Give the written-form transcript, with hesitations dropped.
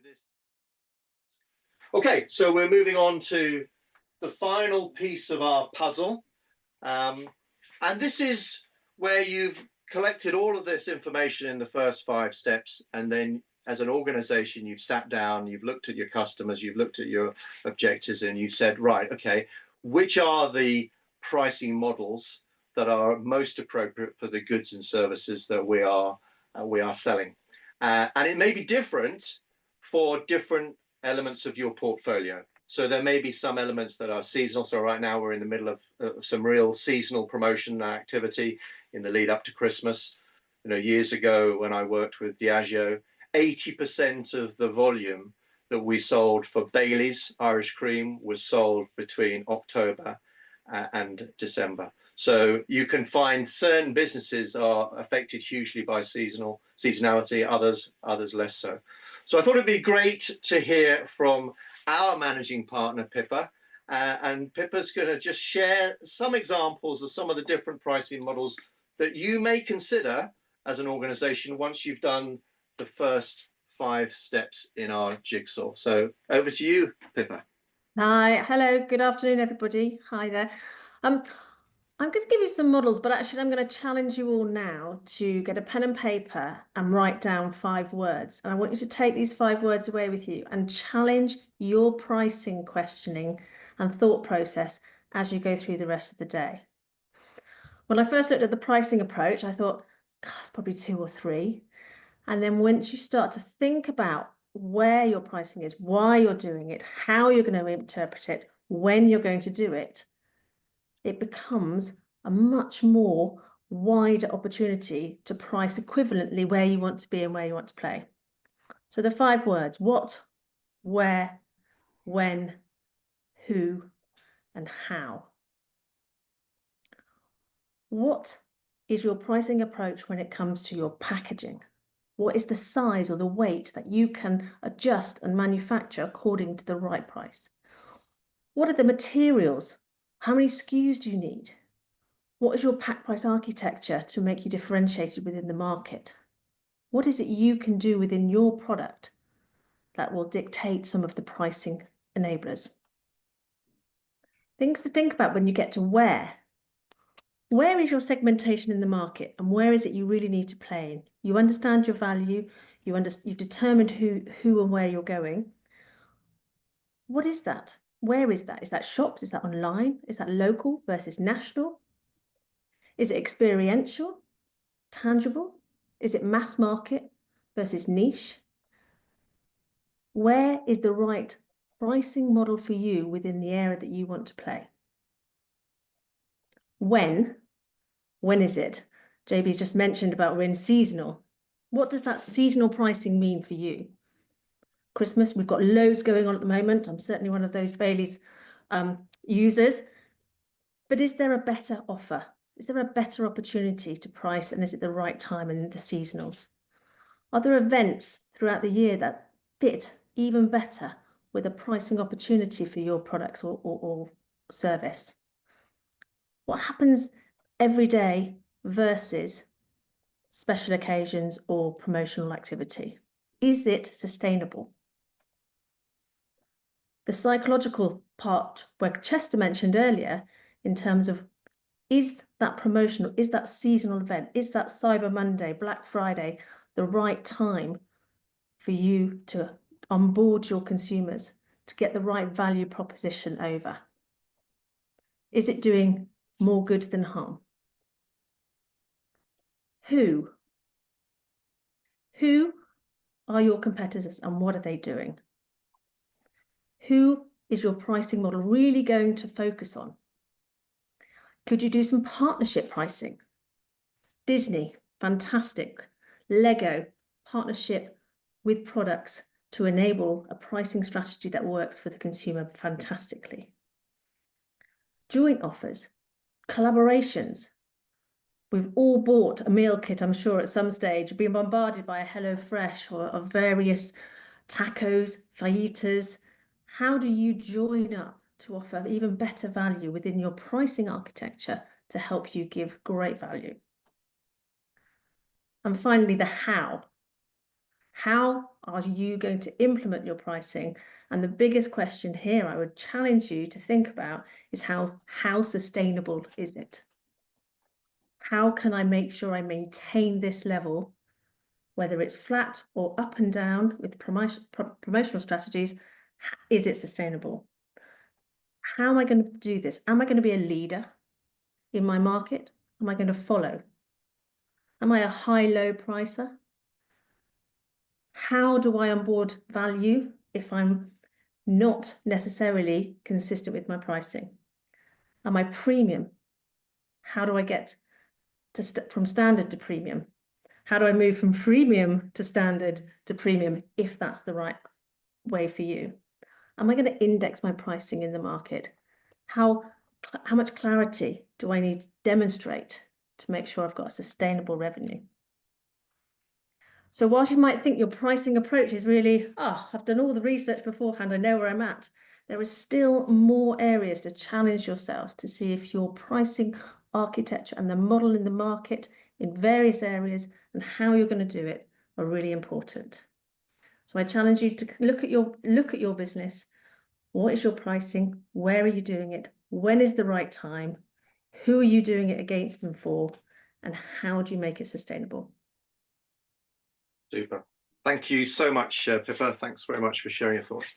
this. Okay, so we're moving on to the final piece of our puzzle. And this is where you've collected all of this information in the first 5 steps, and then as an organization, you've sat down, you've looked at your customers, you've looked at your objectives, and you've said, right, okay, which are the pricing models that are most appropriate for the goods and services that we are selling. And it may be different for different elements of your portfolio. So there may be some elements that are seasonal. So right now we're in the middle of some real seasonal promotion activity in the lead up to Christmas. You know, years ago when I worked with Diageo, 80% of the volume that we sold for Bailey's Irish Cream was sold between October and December. So you can find certain businesses are affected hugely by seasonality, others less so. So I thought it'd be great to hear from our managing partner, Pippa, and Pippa's going to just share some examples of some of the different pricing models that you may consider as an organization once you've done the first 5 steps in our jigsaw. So over to you, Pippa. Hi, hello, good afternoon, everybody. Hi there. I'm going to give you some models, but actually I'm going to challenge you all now to get a pen and paper and write down 5 words. And I want you to take these 5 words away with you and challenge your pricing questioning and thought process as you go through the rest of the day. When I first looked at the pricing approach, I thought, God, it's probably 2 or 3. And then once you start to think about where your pricing is, why you're doing it, how you're going to interpret it, when you're going to do it, it becomes a much more wider opportunity to price equivalently where you want to be and where you want to play. So the 5 words: what, where, when, who, and how. What is your pricing approach when it comes to your packaging? What is the size or the weight that you can adjust and manufacture according to the right price? What are the materials? How many SKUs do you need? What is your pack price architecture to make you differentiated within the market? What is it you can do within your product that will dictate some of the pricing enablers? Things to think about when you get to where. Where is your segmentation in the market, and where is it you really need to play in? You understand your value, you've determined who and where you're going. What is that? Where is that? Is that shops? Is that online? Is that local versus national? Is it experiential, tangible? Is it mass market versus niche? Where is the right pricing model for you within the area that you want to play? When is it? JB's just mentioned about we're in seasonal. What does that seasonal pricing mean for you? Christmas, we've got loads going on at the moment. I'm certainly one of those Bailey's users. But is there a better offer? Is there a better opportunity to price, and is it the right time in the seasonals? Are there events throughout the year that fit even better with a pricing opportunity for your products or service? What happens every day versus special occasions or promotional activity? Is it sustainable? The psychological part where Chester mentioned earlier, in terms of, is that promotional, is that seasonal event, is that Cyber Monday, Black Friday, the right time for you to onboard your consumers, to get the right value proposition over? Is it doing more good than harm? Who are your competitors and what are they doing? Who is your pricing model really going to focus on? Could you do some partnership pricing? Disney, fantastic. Lego, partnership with products to enable a pricing strategy that works for the consumer fantastically. Joint offers, collaborations. We've all bought a meal kit, I'm sure, at some stage, been bombarded by a HelloFresh or of various tacos, fajitas. How do you join up to offer even better value within your pricing architecture to help you give great value? And finally, the how. How are you going to implement your pricing? And the biggest question here I would challenge you to think about is how sustainable is it? How can I make sure I maintain this level, whether it's flat or up and down with promotional strategies? Is it sustainable? How am I going to do this? Am I going to be a leader in my market? Am I going to follow? Am I a high-low pricer? How do I onboard value if I'm not necessarily consistent with my pricing? Am I premium? How do I get from standard to premium? How do I move from freemium to standard to premium if that's the right way for you? Am I going to index my pricing in the market? How much clarity do I need to demonstrate to make sure I've got a sustainable revenue? So whilst you might think your pricing approach is really, I've done all the research beforehand, I know where I'm at, there is still more areas to challenge yourself to see if your pricing architecture and the model in the market in various areas and how you're going to do it are really important. So I challenge you to look at your business. What is your pricing? Where are you doing it? When is the right time? Who are you doing it against and for? And how do you make it sustainable? Super. Thank you so much, Pippa. Thanks very much for sharing your thoughts.